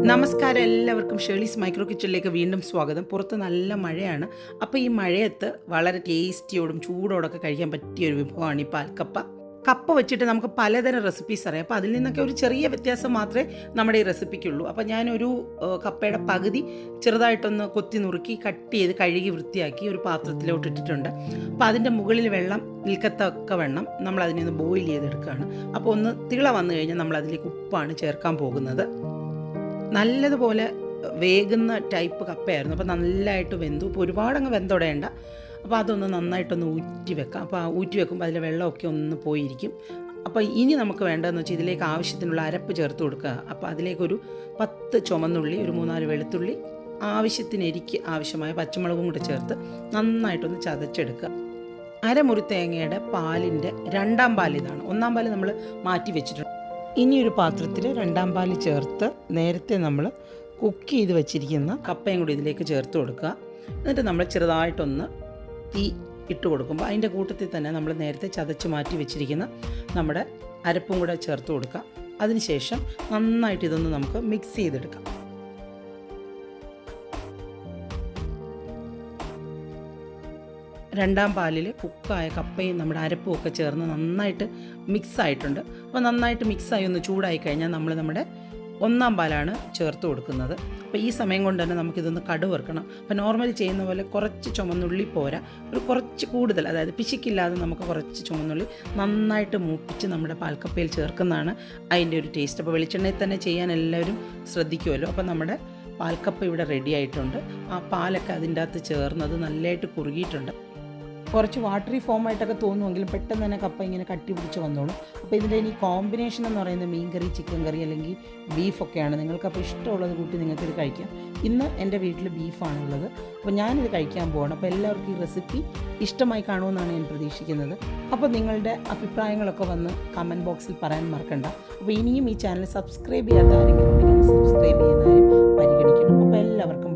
നമസ്കാരം, എല്ലാവർക്കും Shirley's micro കിച്ചണിലേക്ക് വീണ്ടും സ്വാഗതം. പുറത്ത് നല്ല മഴയാണ്. അപ്പോൾ ഈ മഴയത്ത് വളരെ ടേസ്റ്റിയോടും ചൂടോടൊക്കെ കഴിക്കാൻ പറ്റിയ ഒരു വിഭവമാണ് ഈ പാൽക്കപ്പ. കപ്പ വെച്ചിട്ട് നമുക്ക് പലതരം റെസിപ്പീസ് അറിയാം. അപ്പോൾ അതിൽ നിന്നൊക്കെ ഒരു ചെറിയ വ്യത്യാസം മാത്രമേ നമ്മുടെ ഈ റെസിപ്പിക്കുള്ളൂ. അപ്പോൾ ഞാനൊരു കപ്പയുടെ പകുതി ചെറുതായിട്ടൊന്ന് കൊത്തി നുറുക്കി കട്ട് ചെയ്ത് കഴുകി വൃത്തിയാക്കി ഒരു പാത്രത്തിലോട്ട് ഇട്ടിട്ടുണ്ട്. അപ്പോൾ അതിൻ്റെ മുകളിൽ വെള്ളം നിൽക്കത്തക്ക വണ്ണം നമ്മൾ അതിനെ ബോയിൽ ചെയ്തെടുക്കുകയാണ്. അപ്പോൾ ഒന്ന് തിള വന്നു കഴിഞ്ഞാൽ നമ്മൾ അതിലേക്ക് ഉപ്പാണ് ചേർക്കാൻ പോകുന്നത്. നല്ലതുപോലെ വേകുന്ന ടൈപ്പ് കപ്പയായിരുന്നു. അപ്പോൾ നല്ലതായിട്ട് വെന്തു. ഇപ്പോൾ ഒരുപാടങ്ങ് വെന്തുടയേണ്ട. അപ്പോൾ അതൊന്ന് നന്നായിട്ടൊന്ന് ഊറ്റി വെക്കാം. അപ്പോൾ ഊറ്റി വെക്കുമ്പോൾ അതിലെ വെള്ളമൊക്കെ ഒന്ന് പോയിരിക്കും. അപ്പോൾ ഇനി നമുക്ക് വേണ്ടതെന്ന് വെച്ചാൽ ഇതിലേക്ക് ആവശ്യത്തിനുള്ള അരപ്പ് ചേർത്ത് കൊടുക്കുക. അപ്പോൾ അതിലേക്കൊരു 10 ചുമന്നുള്ളി, ഒരു 3-4 വെളുത്തുള്ളി, ആവശ്യത്തിന് എരിക്ക് ആവശ്യമായ പച്ചമുളകും കൂടെ ചേർത്ത് നന്നായിട്ടൊന്ന് ചതച്ചെടുക്കുക. അരമുറി തേങ്ങയുടെ പാലിൻ്റെ 2ാം പാൽ ഇതാണ്. 1ാം പാൽ നമ്മൾ മാറ്റി വെച്ചിട്ടുണ്ട്. ഇനിയൊരു പാത്രത്തിൽ 2ാം പാൽ ചേർത്ത് നേരത്തെ നമ്മൾ കുക്ക് ചെയ്ത് വെച്ചിരിക്കുന്ന കപ്പയും കൂടി ഇതിലേക്ക് ചേർത്ത് കൊടുക്കുക. എന്നിട്ട് നമ്മൾ ചെറുതായിട്ടൊന്ന് തീ ഇട്ട് കൊടുക്കുമ്പോൾ അതിൻ്റെ കൂട്ടത്തിൽ തന്നെ നമ്മൾ നേരത്തെ ചതച്ച് മാറ്റി വെച്ചിരിക്കുന്ന നമ്മുടെ അരപ്പും കൂടെ ചേർത്ത് കൊടുക്കുക. അതിനുശേഷം നന്നായിട്ട് ഇതൊന്ന് നമുക്ക് മിക്സ് ചെയ്തെടുക്കാം. രണ്ടാം പാലിൽ കുക്കായ കപ്പയും നമ്മുടെ അരപ്പും ഒക്കെ ചേർന്ന് നന്നായിട്ട് മിക്സ് ആയിട്ടുണ്ട്. അപ്പോൾ നന്നായിട്ട് മിക്സായി ഒന്ന് ചൂടായി കഴിഞ്ഞാൽ നമ്മൾ നമ്മുടെ 1ാം പാലാണ് ചേർത്ത് കൊടുക്കുന്നത്. അപ്പോൾ ഈ സമയം കൊണ്ട് തന്നെ നമുക്കിതൊന്ന് കടുവറുക്കണം. അപ്പോൾ നോർമലി ചെയ്യുന്ന പോലെ കുറച്ച് ചുമന്നുള്ളി പോരാ, ഒരു കുറച്ച് കൂടുതൽ, അതായത് പിശുക്കില്ലാതെ നമുക്ക് കുറച്ച് ചുമന്നുള്ളി നന്നായിട്ട് മൂപ്പിച്ച് നമ്മുടെ പാൽക്കപ്പയിൽ ചേർക്കുന്നതാണ് അതിൻ്റെ ഒരു ടേസ്റ്റ്. അപ്പോൾ വെളിച്ചെണ്ണയിൽ തന്നെ ചെയ്യാൻ എല്ലാവരും ശ്രദ്ധിക്കുമല്ലോ. അപ്പോൾ നമ്മുടെ പാൽക്കപ്പ ഇവിടെ റെഡി ആയിട്ടുണ്ട്. ആ പാലൊക്കെ അതിൻ്റെ അകത്ത് ചേർന്നത് നല്ലതായിട്ട് കുറുകിയിട്ടുണ്ട്. കുറച്ച് വാട്ടറി ഫോമായിട്ടൊക്കെ തോന്നുമെങ്കിലും പെട്ടെന്ന് തന്നെ കപ്പ ഇങ്ങനെ കട്ടി പിടിച്ച് വന്നോളും. അപ്പോൾ ഇതിൻ്റെ ഇനി കോമ്പിനേഷൻ എന്ന് പറയുന്നത് മീൻ കറി, ചിക്കൻ കറി അല്ലെങ്കിൽ ബീഫൊക്കെയാണ്. നിങ്ങൾക്കപ്പോൾ ഇഷ്ടമുള്ളത് കൂട്ടി നിങ്ങൾക്കിത് കഴിക്കാം. ഇന്ന് എൻ്റെ വീട്ടിൽ ബീഫാണുള്ളത്. അപ്പോൾ ഞാനിത് കഴിക്കാൻ പോകണം. അപ്പോൾ എല്ലാവർക്കും ഈ റെസിപ്പി ഇഷ്ടമായി കാണുമെന്നാണ് ഞാൻ പ്രതീക്ഷിക്കുന്നത്. അപ്പോൾ നിങ്ങളുടെ അഭിപ്രായങ്ങളൊക്കെ വന്ന് കമൻറ്റ് ബോക്സിൽ പറയാൻ മറക്കണ്ട. അപ്പോൾ ഇനിയും ഈ ചാനൽ സബ്സ്ക്രൈബ് ചെയ്യാത്ത ആരെങ്കിലും ഉണ്ടെങ്കിൽ സബ്സ്ക്രൈബ് ചെയ്യുന്നവരും പരിഗണിക്കണം. അപ്പോൾ എല്ലാവർക്കും